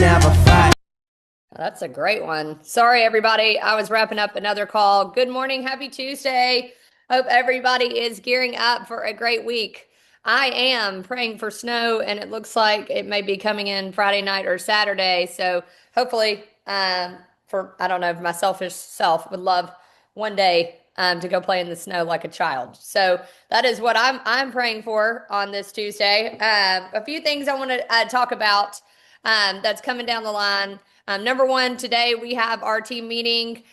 never fight. That's a great one. Sorry, everybody. I was wrapping up another call. Good morning. Happy Tuesday. Hope everybody is gearing up for a great week. I am praying for snow, and it looks like it may be coming in Friday night or Saturday. So hopefully, I don't know, my selfish self would love one day to go play in the snow like a child. So that is what I'm praying for on this Tuesday. A few things I want to talk about that's coming down the line. Number one, today we have our team meeting.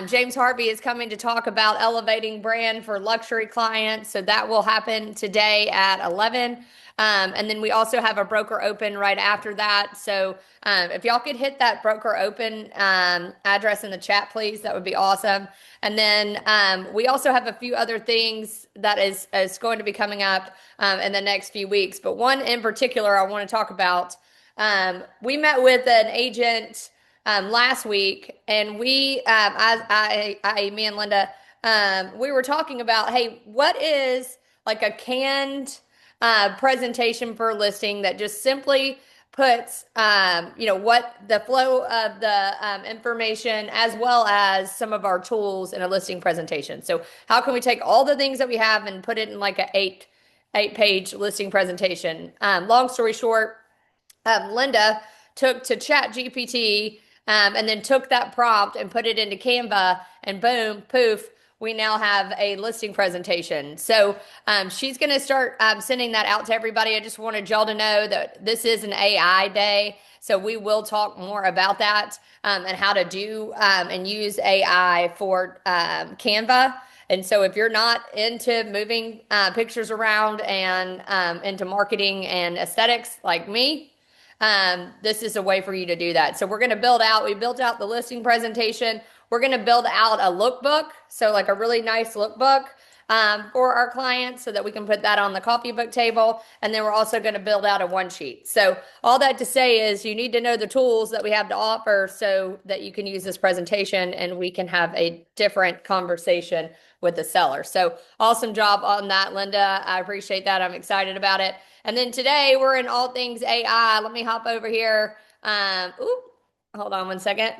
James Harvey is coming to talk about elevating brand for luxury clients. So that will happen today at 11. And then we also have a broker open right after that. So if y'all could hit that broker open address in the chat, please, that would be awesome. And then we also have a few other things that is going to be coming up in the next few weeks. But one in particular I want to talk about. We met with an agent last week, and me and Linda, we were talking about, hey, what is like a canned presentation for a listing that just simply puts, what the flow of the information as well as some of our tools in a listing presentation. So how can we take all the things that we have and put it in like a eight-page listing presentation? Long story short, Linda took to Chat GPT and then took that prompt and put it into Canva, and boom, poof, we now have a listing presentation. So she's going to start sending that out to everybody. I just wanted y'all to know that this is an AI day. So we will talk more about that and how to do and use AI for Canva. And so if you're not into moving pictures around and into marketing and aesthetics like me, this is a way for you to do that. So we built out the listing presentation. We're going to build out a lookbook. So like a really nice lookbook for our clients so that we can put that on the copybook table. And then we're also going to build out a one sheet. So all that to say is you need to know the tools that we have to offer so that you can use this presentation and we can have a different conversation with the seller. So awesome job on that, Linda. I appreciate that. I'm excited about it. And then today we're in all things AI. Let me hop over here. Hold on one second.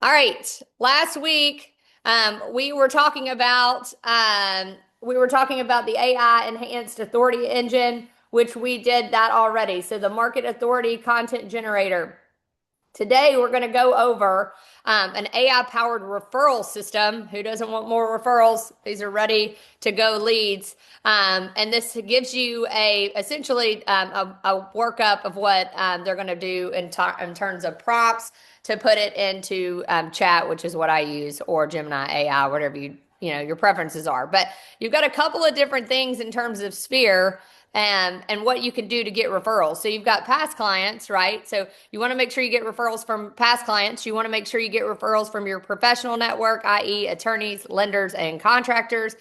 All right. Last week, we were talking about the AI enhanced authority engine, which we did that already. So the market authority content generator. Today, we're going to go over an AI-powered referral system. Who doesn't want more referrals? These are ready to go leads. And this gives you essentially a workup of what they're going to do in terms of prompts to put it into chat, which is what I use, or Gemini AI, whatever your preferences are. But you've got a couple of different things in terms of Sphere and what you can do to get referrals. So you've got past clients, right? So you want to make sure you get referrals from past clients. You want to make sure you get referrals from your professional network, i.e. attorneys, lenders, and contractors,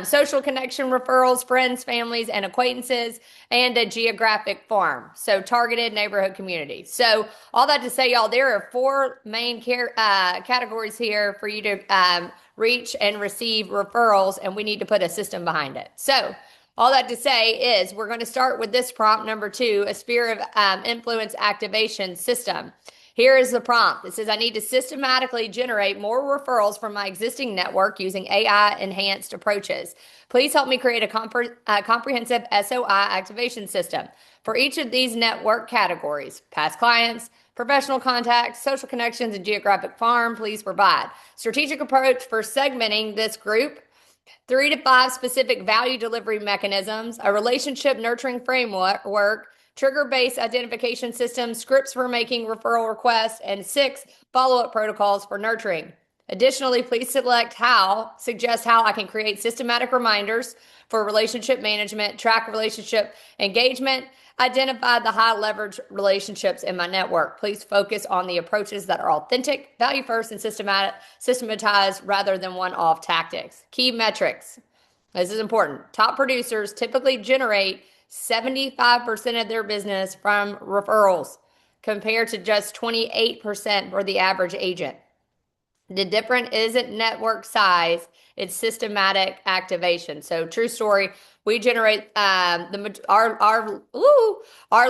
social connection referrals, friends, families, and acquaintances, and a geographic farm. So targeted neighborhood community. So all that to say, y'all, there are four main categories here for you to reach and receive referrals, and we need to put a system behind it. So all that to say is we're going to start with this prompt number 2, a sphere of influence activation system. Here is the prompt. It says, I need to systematically generate more referrals from my existing network using AI enhanced approaches. Please help me create a comprehensive SOI activation system for each of these network categories: past clients, professional contacts, social connections, and geographic farm. Please provide strategic approach for segmenting this group, 3 to 5 specific value delivery mechanisms, a relationship nurturing framework, trigger-based identification systems, scripts for making referral requests, and 6 follow-up protocols for nurturing. Additionally, please suggest how I can create systematic reminders for relationship management, track relationship engagement, identify the high leverage relationships in my network. Please focus on the approaches that are authentic, value first, and systematized rather than one-off tactics. Key metrics. This is important. Top producers typically generate 75% of their business from referrals compared to just 28% for the average agent. The difference isn't network size, it's systematic activation. So true story, we generate our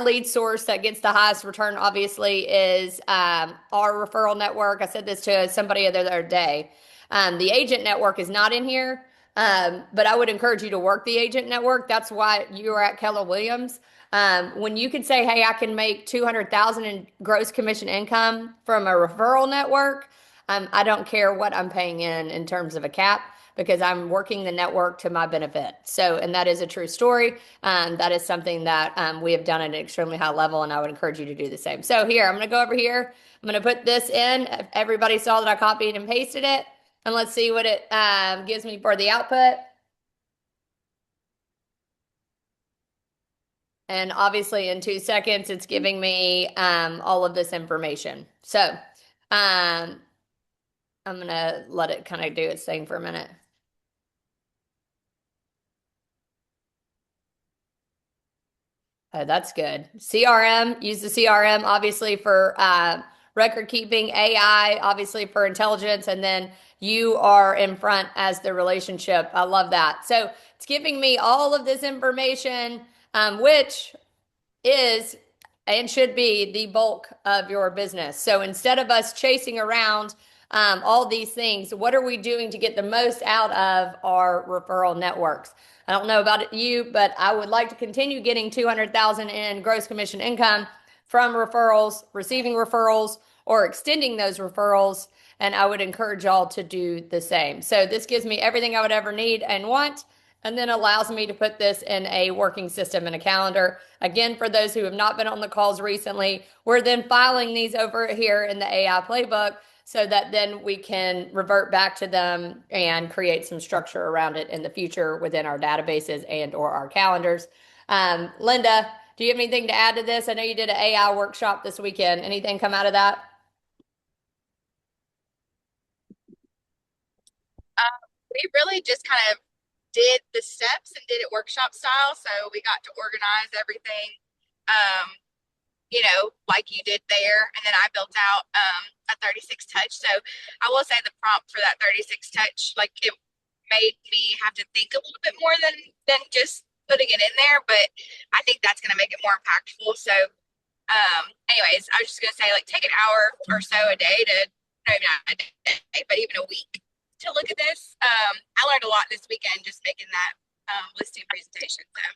lead source that gets the highest return obviously is our referral network. I said this to somebody the other day. The agent network is not in here. But I would encourage you to work the agent network. That's why you are at Keller Williams. When you can say, "Hey, I can make 200,000 in gross commission income from a referral network," I don't care what I'm paying in terms of a cap because I'm working the network to my benefit. So, and that is a true story. That is something that we have done at an extremely high level, and I would encourage you to do the same. So here, I'm going to go over here. I'm going to put this in. Everybody saw that I copied and pasted it. And let's see what it gives me for the output. And obviously in 2 seconds, it's giving me all of this information. So I'm going to let it kind of do its thing for a minute. Oh, that's good. CRM, use the CRM obviously for record keeping, AI obviously for intelligence, and then you are in front as the relationship. I love that. So it's giving me all of this information, which is and should be the bulk of your business. So instead of us chasing around all these things, what are we doing to get the most out of our referral networks? I don't know about you, but I would like to continue getting 200,000 in gross commission income from referrals, receiving referrals, or extending those referrals. And I would encourage y'all to do the same. So this gives me everything I would ever need and want, and then allows me to put this in a working system in a calendar. Again, for those who have not been on the calls recently, we're then filing these over here in the AI Playbook so that then we can revert back to them and create some structure around it in the future within our databases and or our calendars. Linda, do you have anything to add to this? I know you did an AI workshop this weekend. Anything come out of that? We really just kind of did the steps and did it workshop style. So we got to organize everything, um, like you did there. And then I built out a 36 touch. So I will say the prompt for that 36 touch, like it made me have to think a little bit more than just putting it in there. But I think that's going to make it more impactful. So anyways, I was just gonna say, like, take an hour or so a day to, maybe not a day, but even a week to look at this. I learned a lot this weekend just making that listing presentation. So,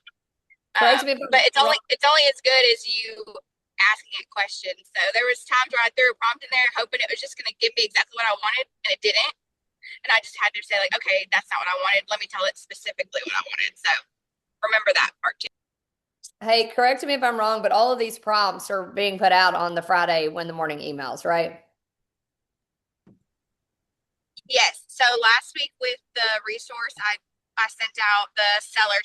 Correct me if but I'm wrong. it's only as good as you asking it questions. So there was times where I threw a prompt in there, hoping it was just gonna give me exactly what I wanted, and it didn't. And I just had to say, like, okay, that's not what I wanted. Let me tell it specifically what I wanted. So remember that part too. Hey, correct me if I'm wrong, but all of these prompts are being put out on the Friday when the morning emails, right? Yes. So last week with the resource, I sent out the seller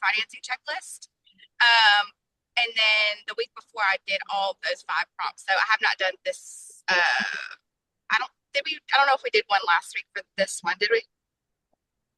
financing checklist. Um, and then the week before, I did all of those 5 prompts. So I have not done this. I don't did we? I don't know if we did one last week for this one. Did we?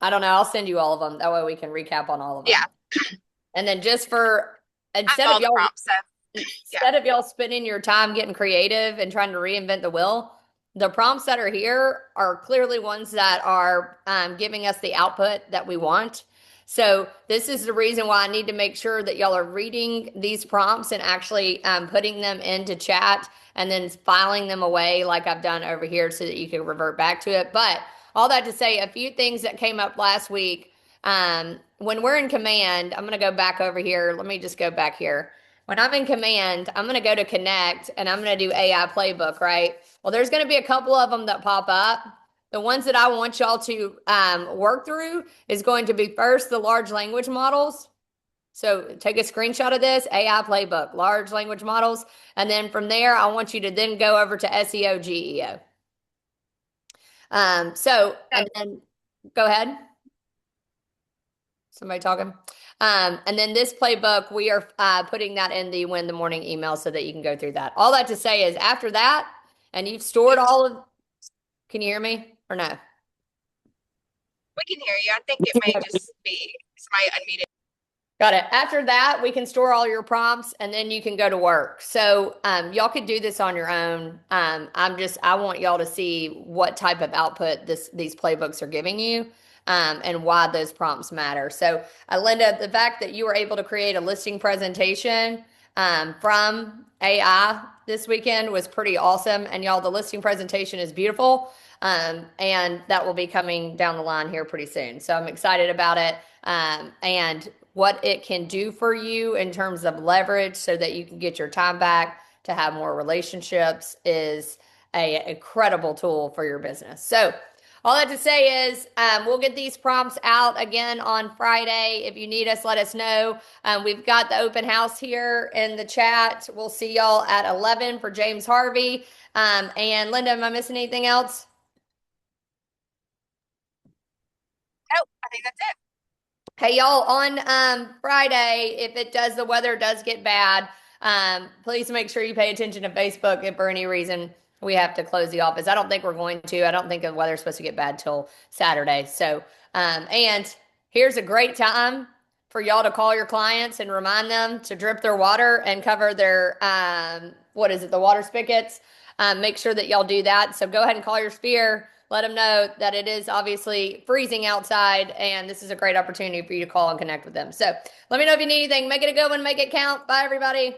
I don't know. I'll send you all of them. That way we can recap on all of Yeah, them. And then just for I have instead of all the y'all prompts. So yeah. instead of y'all spending your time getting creative and trying to reinvent the wheel, the prompts that are here are clearly ones that are giving us the output that we want. So this is the reason why I need to make sure that y'all are reading these prompts and actually putting them into chat and then filing them away like I've done over here so that you can revert back to it. But all that to say, a few things that came up last week. When we're in command, I'm going to go back over here. Let me just go back here. When I'm in command, I'm going to go to connect and I'm going to do AI playbook, right? Well, there's going to be a couple of them that pop up. The ones that I want y'all to work through is going to be first the large language models. So take a screenshot of this AI playbook, large language models. And then from there, I want you to then go over to SEO, GEO. And then go ahead. Somebody talking? And then this playbook, we are putting that in the Win the Morning email so that you can go through that. All that to say is after that, and you've stored all of, can you hear me or no? We can hear you. I think it may just be somebody unmuted. Got it. After that, we can store all your prompts and then you can go to work. So, y'all could do this on your own. I want y'all to see what type of output these playbooks are giving you, and why those prompts matter. So, Linda, the fact that you were able to create a listing presentation, from AI this weekend was pretty awesome. And y'all, the listing presentation is beautiful. And that will be coming down the line here pretty soon. So I'm excited about it. And what it can do for you in terms of leverage so that you can get your time back to have more relationships is a incredible tool for your business. So all that to say is, we'll get these prompts out again on Friday. If you need us, let us know. We've got the open house here in the chat. We'll see y'all at 11 for James Harvey. And Linda, am I missing anything else? Nope, I think that's it. Hey y'all, on Friday, if the weather does get bad, please make sure you pay attention to Facebook if for any reason we have to close the office. I don't think we're going to. I don't think the weather's supposed to get bad till Saturday. So, and here's a great time for y'all to call your clients and remind them to drip their water and cover their what is it, the water spigots. Make sure that y'all do that. So go ahead and call your sphere. Let them know that it is obviously freezing outside and this is a great opportunity for you to call and connect with them. So let me know if you need anything. Make it a good one. Make it count. Bye, everybody.